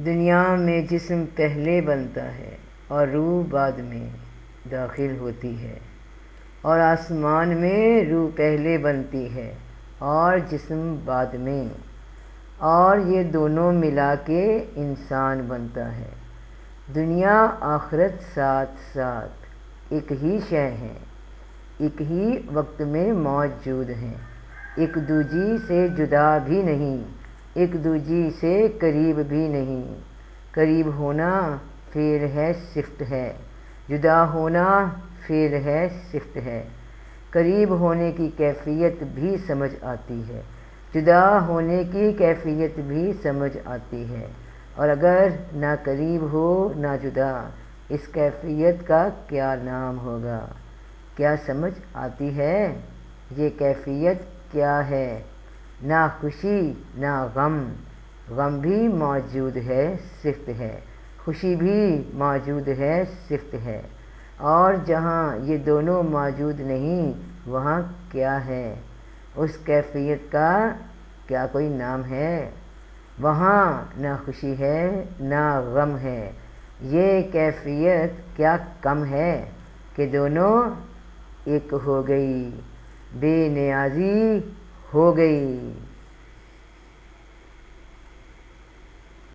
دنیا میں جسم پہلے بنتا ہے اور روح بعد میں داخل ہوتی ہے، اور آسمان میں روح پہلے بنتی ہے اور جسم بعد میں، اور یہ دونوں ملا کے انسان بنتا ہے۔ دنیا آخرت ساتھ ساتھ ایک ہی شے ہے، ایک ہی وقت میں موجود ہیں، ایک دوجی سے جدا بھی نہیں، ایک دوجی سے قریب بھی نہیں۔ قریب ہونا فعل ہے صفت ہے، جدا ہونا فعل ہے صفت ہے۔ قریب ہونے کی کیفیت بھی سمجھ آتی ہے، جدا ہونے کی کیفیت بھی سمجھ آتی ہے، اور اگر نہ قریب ہو نہ جدا، اس کیفیت کا کیا نام ہوگا؟ کیا سمجھ آتی ہے یہ کیفیت کیا ہے؟ نہ خوشی نہ غم، غم بھی موجود ہے صفت ہے، خوشی بھی موجود ہے صفت ہے، اور جہاں یہ دونوں موجود نہیں وہاں کیا ہے؟ اس کیفیت کا کیا کوئی نام ہے؟ وہاں نہ خوشی ہے نہ غم ہے، یہ کیفیت کیا کم ہے کہ دونوں ایک ہو گئی، بے نیازی ہو گئی۔